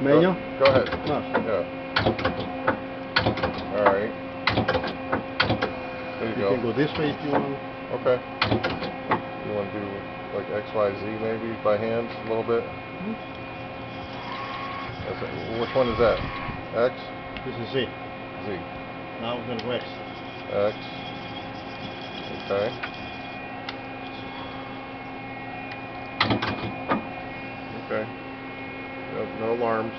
Manual? Go ahead. No. Yeah. Alright. There you go. You can go this way if you want. Okay. You want to do like X, Y, Z maybe by hand a little bit? That's it. Which one is that? X? This is Z. Z. Now we're going to X. X. Okay. Okay. No alarms.